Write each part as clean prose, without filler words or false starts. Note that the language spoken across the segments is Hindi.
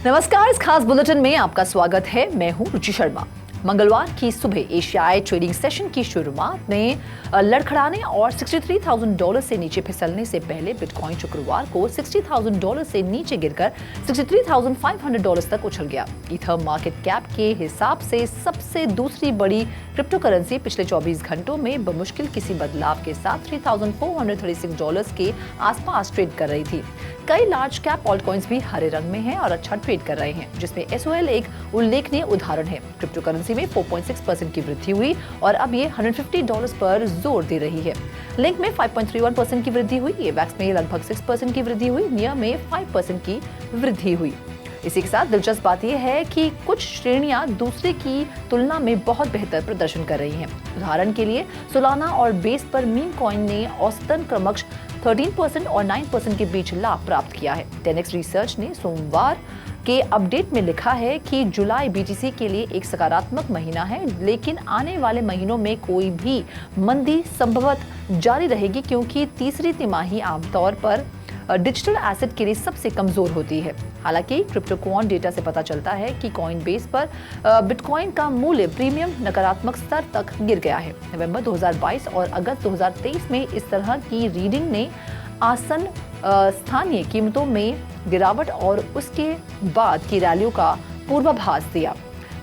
नमस्कार, इस खास बुलेटिन में आपका स्वागत है। मैं हूं रुचि शर्मा। मंगलवार की सुबह एशियाई ट्रेडिंग सेशन की शुरुआत में लड़खड़ाने और $63,000 से नीचे फिसलने से पहले बिटकॉइन शुक्रवार को $60,000 से नीचे गिरकर $63,500 तक उछल गया। ईथर मार्केट कैप के हिसाब से सबसे दूसरी बड़ी क्रिप्टो करेंसी पिछले 24 घंटों में बमुश्किल किसी बदलाव के साथ $3,436 के आसपास ट्रेड कर रही थी। कई लार्ज कैप ऑल्ट कॉइन्स भी हरे रंग में हैं और अच्छा ट्रेड कर रहे हैं, जिसमें SOL एक उल्लेखनीय उदाहरण है। क्रिप्टो करेंसी में 4.6% की वृद्धि हुई और अब ये $150 पर जोर दे रही है। लिंक में 5.31% की वृद्धि हुई, एवैक्स में लगभग 6% की वृद्धि हुई, नियर में 5% की वृद्धि हुई। इसी के साथ दिलचस्प बात यह है कि कुछ श्रेणियां दूसरे की तुलना में बहुत बेहतर प्रदर्शन कर रही हैं। उदाहरण के लिए सोलाना और बेस पर मीम कॉइन ने औसतन क्रमश 13% और 9% के बीच लाभ प्राप्त किया है। 10x रिसर्च ने सोमवार के अपडेट में लिखा है कि जुलाई BTC के लिए एक सकारात्मक महीना है, लेकिन आने वाले महीनों में कोई भी मंदी संभवतः जारी रहेगी क्योंकि तीसरी तिमाही आमतौर पर डिजिटल एसेट के लिए सबसे कमजोर होती है। हालांकि क्रिप्टोक्वांट डेटा से पता चलता है कि कॉइन बेस पर बिटकॉइन का मूल्य प्रीमियम नकारात्मक स्तर तक गिर गया है। नवंबर 2022 और अगस्त 2023 में इस तरह की रीडिंग ने आसन स्थानीय कीमतों में गिरावट और उसके बाद की रैलियों का पूर्वाभास दिया।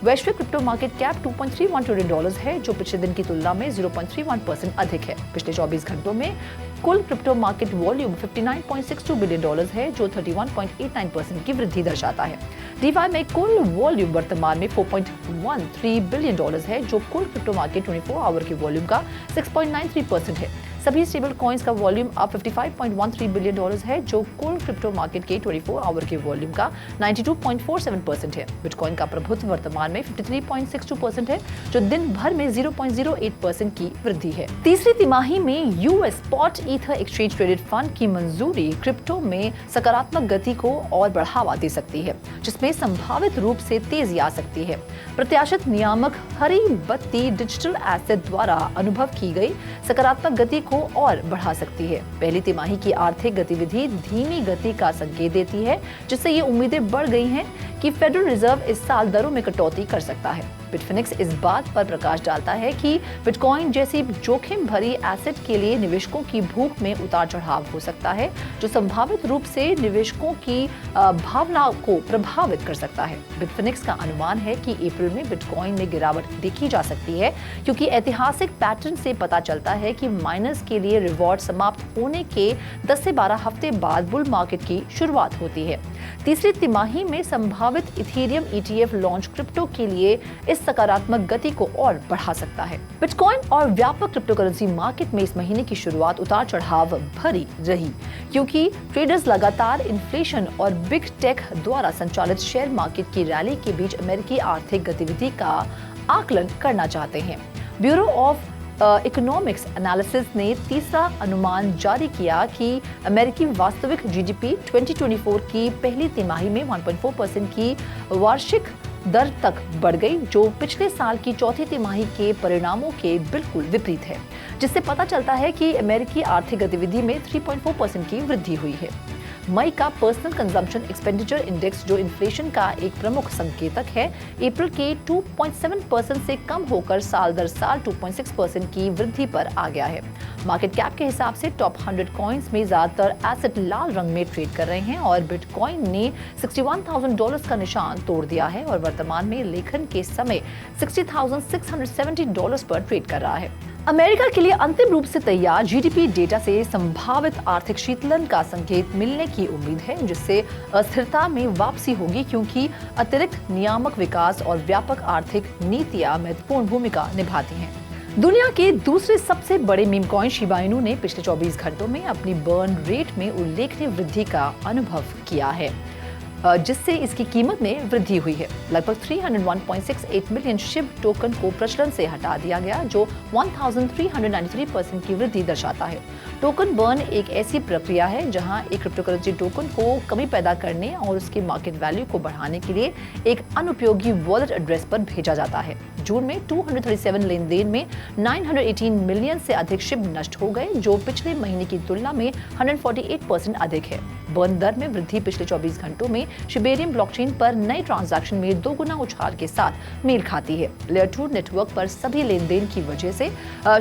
वैश्विक क्रिप्टो मार्केट कैप $2.31 ट्रिलियन है, जो पिछले दिन की तुलना में 0.31% अधिक है। पिछले 24 घंटों में कुल क्रिप्टो मार्केट वॉल्यूम $59.62 बिलियन है, जो 31.89% की वृद्धि दर्शाता है। DeFi में कुल वॉल्यूम वर्तमान में $4.13 बिलियन है, जो कुल क्रिप्टो मार्केट 24 आवर के वॉल्यूम का 6.93% है। सभी स्टेबल कॉइन्स का वॉल्यूम अब $55.13 बिलियन है, जो कुल क्रिप्टो मार्केट के 24 आवर के वॉल्यूम का 92.47% है। बिटकॉइन का प्रभुत्व वर्तमान में 53.62% है, जो दिन भर में 0.08% की वृद्धि है। तीसरी तिमाही में US spot ether exchange traded fund की मंजूरी क्रिप्टो में सकारात्मक गति को और बढ़ावा दे सकती है, जिसमें संभावित रूप से तेजी आ सकती है। प्रत्याशित नियामक हरी बत्ती डिजिटल एसेट द्वारा अनुभव की गई सकारात्मक गति को और बढ़ा सकती है। पहली तिमाही की आर्थिक गतिविधि धीमी गति का संकेत देती है, जिससे ये उम्मीदें बढ़ गई हैं कि फेडरल रिजर्व इस साल दरों में कटौती कर सकता है। बिटफिनिक्स इस बात पर प्रकाश डालता है कि बिटकॉइन जैसी जोखिम भरी एसेट के लिए निवेशकों की भूख में उतार चढ़ाव हो सकता है, जो संभावित रूप से निवेशकों की भावना को प्रभावित कर सकता है। बिटफिनिक्स का अनुमान है कि अप्रैल में बिटकॉइन में गिरावट देखी जा सकती है, क्योंकि ऐतिहासिक पैटर्न से पता चलता है कि माइनर्स के लिए रिवॉर्ड समाप्त होने के 10 से 12 हफ्ते बाद बुल मार्केट की शुरुआत होती है। तीसरी तिमाही में संभावित इथेरियम ETF लॉन्च क्रिप्टो के लिए इस सकारात्मक गति को और बढ़ा सकता है। बिटकॉइन और व्यापक क्रिप्टो करेंसी मार्केट में इस महीने की शुरुआत उतार चढ़ाव भरी रही, क्योंकि ट्रेडर्स लगातार इन्फ्लेशन और बिग टेक द्वारा संचालित शेयर मार्केट की रैली के बीच अमेरिकी आर्थिक गतिविधि का आकलन करना चाहते हैं। ब्यूरो ऑफ इकोनॉमिक्स एनालिसिस ने तीसरा अनुमान जारी किया कि अमेरिकी वास्तविक GDP 2024 की पहली तिमाही में 1.4% की वार्षिक दर तक बढ़ गई, जो पिछले साल की चौथी तिमाही के परिणामों के बिल्कुल विपरीत है, जिससे पता चलता है कि अमेरिकी आर्थिक गतिविधि में 3.4% की वृद्धि हुई है। मई का पर्सनल कंजम्पशन एक्सपेंडिचर इंडेक्स, जो इन्फ्लेशन का एक प्रमुख संकेतक है, अप्रैल के 2.7% से कम होकर साल दर साल 2.6% की वृद्धि पर आ गया है। मार्केट कैप के हिसाब से टॉप 100 कॉइन्स में ज्यादातर एसेट लाल रंग में ट्रेड कर रहे हैं और बिटकॉइन ने $61,000 का निशान तोड़ दिया है और वर्तमान में लेखन के समय $60,670 पर ट्रेड कर रहा है। अमेरिका के लिए अंतिम रूप से तैयार GDP डेटा से संभावित आर्थिक शीतलन का संकेत मिलने की उम्मीद है, जिससे अस्थिरता में वापसी होगी, क्योंकि अतिरिक्त नियामक विकास और व्यापक आर्थिक नीतियां महत्वपूर्ण भूमिका निभाती हैं। दुनिया के दूसरे सबसे बड़े मीम कॉइन शिबा इनू ने पिछले 24 घंटों में अपनी बर्न रेट में उल्लेखनीय वृद्धि का अनुभव किया है, जिससे इसकी कीमत में वृद्धि हुई है। लगभग 301.68 मिलियन शिब टोकन को प्रचलन से हटा दिया गया, जो 1393% की वृद्धि दर्शाता है। टोकन बर्न एक ऐसी प्रक्रिया है जहां एक क्रिप्टोकरेंसी टोकन को कमी पैदा करने और उसकी मार्केट वैल्यू को बढ़ाने के लिए एक अनुपयोगी वॉलेट एड्रेस पर भेजा जाता है। जून में 237 लेन देन में 918 मिलियन से अधिक शिब नष्ट हो गए, जो पिछले महीने की तुलना में 148% अधिक है। बर्न दर में वृद्धि पिछले 24 घंटों में शिबेरियम ब्लॉकचेन पर नए ट्रांजैक्शन में 2 गुना उछाल के साथ मेल खाती है। लेयर 2 नेटवर्क पर सभी लेन देन की वजह से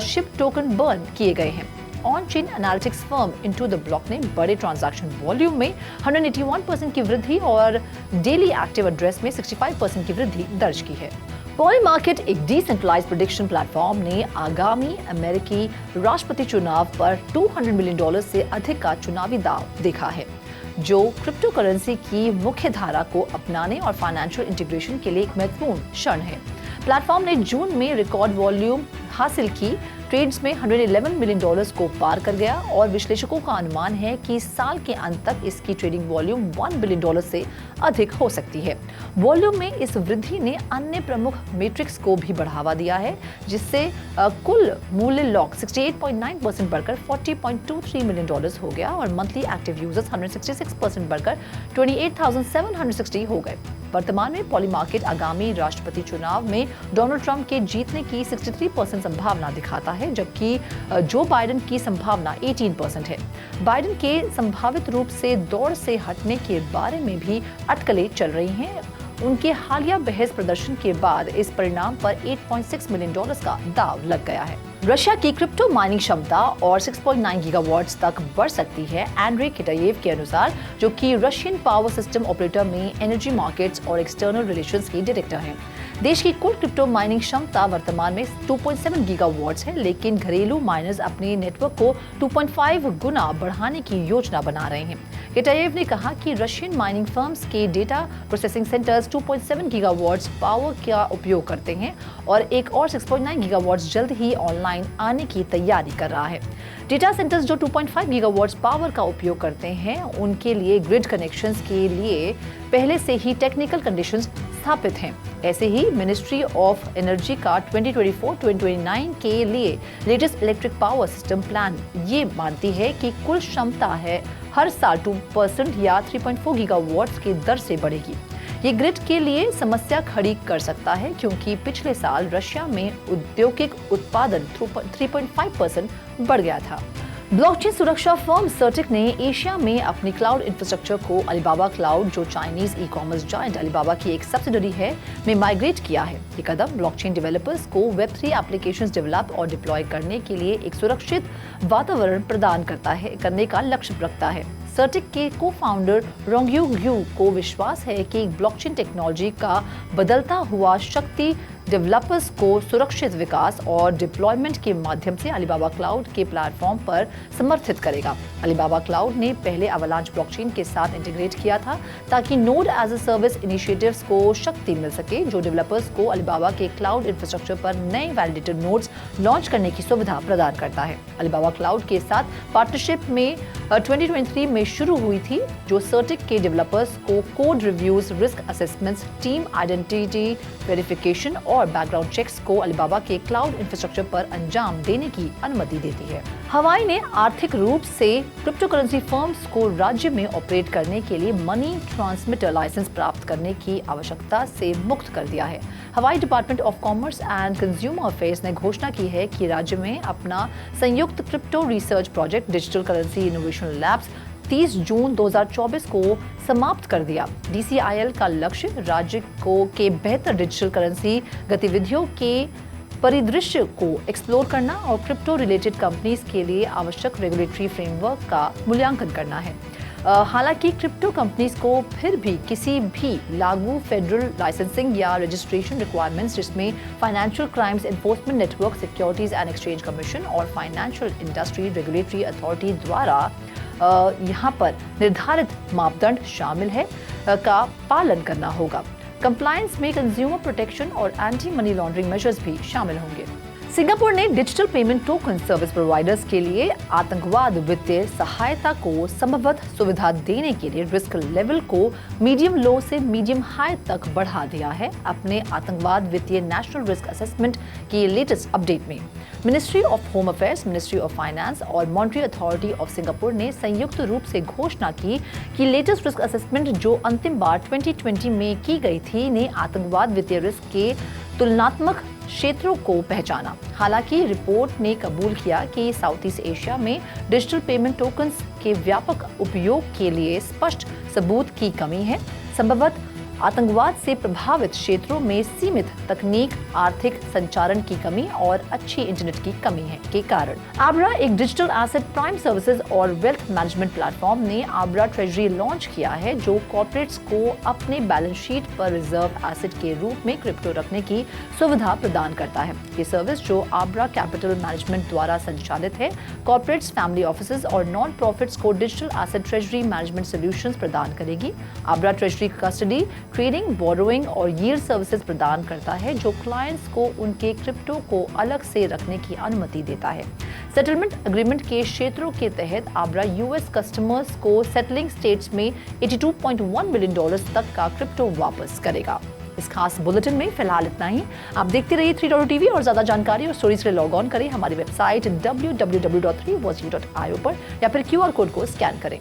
शिप टोकन बर्न किए गए हैं। On chain analytics firm into the block ने बड़े ट्रांजैक्शन वॉल्यूम में 181% की वृद्धि और डेली एक्टिव एड्रेस में 65% की वृद्धि दर्ज की है। पॉलीमार्केट, एक डिसेंट्रलाइज्ड प्रेडिक्शन प्लेटफॉर्म, ने आगामी अमेरिकी राष्ट्रपति चुनाव पर $200 मिलियन से अधिक का चुनावी दाव देखा है, जो क्रिप्टो करेंसी की मुख्य धारा को अपनाने और फाइनेंशियल इंटीग्रेशन के लिए एक महत्वपूर्ण क्षण है। प्लेटफॉर्म ने जून में रिकॉर्ड वॉल्यूम हासिल की, ट्रेड्स में $111 मिलियन को पार कर गया और विश्लेषकों का अनुमान है कि साल के अंत तक इसकी ट्रेडिंग वॉल्यूम $1 बिलियन से अधिक हो सकती है। वॉल्यूम में इस वृद्धि ने अन्य प्रमुख मैट्रिक्स को भी बढ़ावा दिया है, जिससे कुल मूल्य लॉक 68.9% बढ़कर $40.23 मिलियन हो गया और मंथली एक्टिव यूजर्स 166% बढ़कर 28,760 हो गए। वर्तमान में पॉलीमार्केट आगामी राष्ट्रपति चुनाव में डोनाल्ड ट्रंप के जीतने की 63% संभावना दिखाता है, जबकि जो बाइडेन की संभावना 18% है। बाइडेन के संभावित रूप से दौड़ से हटने के बारे में भी अटकलें चल रही हैं। उनके हालिया बहस प्रदर्शन के बाद इस परिणाम पर $8.6 मिलियन का दाव लग गया है। रशिया की क्रिप्टो माइनिंग क्षमता और 6.9 गीगावाट्स तक बढ़ सकती है, एंड्रे किटायेव के अनुसार, जो कि रशियन पावर सिस्टम ऑपरेटर में एनर्जी मार्केट्स और एक्सटर्नल रिलेशंस की डायरेक्टर हैं। देश की कुल क्रिप्टो माइनिंग क्षमता वर्तमान में 2.7 गीगावाट्स है, लेकिन घरेलू माइनर्स अपने नेटवर्क को 2.5 गुना बढ़ाने की योजना बना रहे हैं। किटायेव ने कहा कि रशियन माइनिंग फर्म्स के data processing centres 2.7 gigawatts power का उपयोग करते हैं और एक और 6.9 गीगावाट्स जल्द ही ऑनलाइन आने की तैयारी कर रहा है। डेटा सेंटर्स जो 2.5 गीगावाट्स पावर का उपयोग करते हैं, उनके लिए ग्रिड कनेक्शंस के लिए पहले से ही टेक्निकल कंडीशंस स्थापित हैं। ऐसे ही मिनिस्ट्री ऑफ एनर्जी का 2024-2029 के लिए latest electric power system plan ये मानती है कि कुल क्षमता है हर साल 2% या 3.4 गीगावाट्स की दर से बढ़ेगी। ये ग्रिड के लिए समस्या खड़ी कर सकता है, क्योंकि पिछले साल रशिया में औद्योगिक उत्पादन 3.5% बढ़ गया था। ब्लॉकचेन सुरक्षा फर्म सर्टिक ने एशिया में अपनी क्लाउड इंफ्रास्ट्रक्चर को अलीबाबा क्लाउड, जो Chinese e commerce giant Alibaba की एक सब्सिडरी है, में माइग्रेट किया है। ये कदम ब्लॉकचेन डेवलपर्स को Web3 एप्लीकेशंस डेवलप और डिप्लॉय करने के लिए एक सुरक्षित वातावरण प्रदान करने का लक्ष्य रखता है। सर्टिक के को-फाउंडर रोंगयू यू को विश्वास है कि ब्लॉकचेन टेक्नोलॉजी का बदलता हुआ शक्ति डेवलपर्स को सुरक्षित विकास और डिप्लॉयमेंट के माध्यम से अलीबाबा क्लाउड के प्लेटफॉर्म पर समर्थित करेगा। अलीबाबा क्लाउड ने पहले अवलांच ब्लॉकचेन के साथ इंटीग्रेट किया था, ताकि node as a service initiatives को शक्ति मिल सके, जो डेवलपर्स को अलीबाबा के क्लाउड इंफ्रास्ट्रक्चर पर नए वैलिडेटेड नोड्स लॉन्च करने की सुविधा प्रदान करता है। अलीबाबा क्लाउड के साथ पार्टनरशिप में 2023 में शुरू हुई थी, जो सर्टिक के डेवलपर्स को code reviews, risk assessments, team identity verification और बैकग्राउंड चेक्स को अलीबाबा के क्लाउड इंफ्रास्ट्रक्चर पर अंजाम देने की अनुमति देती है। हवाई ने आर्थिक रूप से क्रिप्टो करेंसी फर्म्स को राज्य में ऑपरेट करने के लिए मनी ट्रांसमिटर लाइसेंस प्राप्त करने की आवश्यकता से मुक्त कर दिया है। हवाई department of commerce and consumer affairs ने घोषणा की है कि राज्य में अपना संयुक्त crypto research project digital currency innovation labs 30 जून 2024 को समाप्त कर दिया। DCIL का लक्ष्य राज्य के बेहतर डिजिटल करेंसी गतिविधियों के परिदृश्य को एक्सप्लोर करना और क्रिप्टो रिलेटेड कंपनीज के लिए आवश्यक रेगुलेटरी फ्रेमवर्क का मूल्यांकन करना है। हालांकि क्रिप्टो कंपनीज को फिर भी किसी भी लागू फेडरल लाइसेंसिंग या रजिस्ट्रेशन रिक्वायरमेंट्स, जिसमें financial crimes enforcement network, securities and exchange commission और फाइनेंशियल इंडस्ट्री रेगुलेटरी अथॉरिटी द्वारा यहाँ पर निर्धारित मापदंड शामिल है का पालन करना होगा। कंप्लायंस में कंज्यूमर प्रोटेक्शन और एंटी मनी लॉन्ड्रिंग मेजर्स भी शामिल होंगे। सिंगापुर ने digital payment token service providers के लिए आतंकवाद वित्तीय सहायता को संभवतः सुविधा देने के लिए रिस्क लेवल को मीडियम लो से मीडियम हाई तक बढ़ा दिया है। अपने आतंकवाद वित्तीय नेशनल रिस्क असेसमेंट की लेटेस्ट अपडेट में ministry of home affairs, ministry of finance और मॉनेटरी अथॉरिटी ऑफ सिंगापुर ने संयुक्त रूप से घोषणा की कि लेटेस्ट रिस्क असेसमेंट, जो अंतिम बार 2020 में की गई थी, ने आतंकवाद वित्तीय रिस्क के तुलनात्मक क्षेत्रों को पहचाना। हालांकि रिपोर्ट ने कबूल किया कि साउथ ईस्ट एशिया में डिजिटल पेमेंट टोकन्स के व्यापक उपयोग के लिए स्पष्ट सबूत की कमी है। संभवतः आतंकवाद से प्रभावित क्षेत्रों में सीमित तकनीक, आर्थिक संचालन की कमी और अच्छी इंटरनेट की कमी है के कारण। आब्रा एक डिजिटल एसेट प्राइम सर्विसेज और वेल्थ मैनेजमेंट प्लेटफॉर्म ने आब्रा ट्रेजरी लॉन्च किया है, जो कॉर्पोरेट्स को अपने बैलेंस शीट पर रिजर्व एसेट के रूप में क्रिप्टो रखने की सुविधा प्रदान करता है। ये सर्विस, जो आब्रा कैपिटल मैनेजमेंट द्वारा संचालित है, कॉर्पोरेट्स, फैमिली ऑफिसेज और नॉन प्रॉफिट्स को digital asset treasury management solutions प्रदान करेगी। आब्रा ट्रेजरी कस्टडी, ट्रेडिंग, बोरोइंग और यील्ड सर्विसेज प्रदान करता है, जो क्लाइंट्स को उनके क्रिप्टो को अलग से रखने की अनुमति देता है। सेटलमेंट एग्रीमेंट के क्षेत्रों के तहत आब्रा यूएस कस्टमर्स को सेटलिंग स्टेट्स में $82.1 बिलियन तक का क्रिप्टो वापस करेगा। इस खास बुलेटिन में फिलहाल इतना ही। आप देखते रहिए 3 टीवी और ज्यादा जानकारी और स्टोरीज के लिए लॉग ऑन करें हमारी वेबसाइट www.3watch.io पर या फिर QR कोड को स्कैन करें।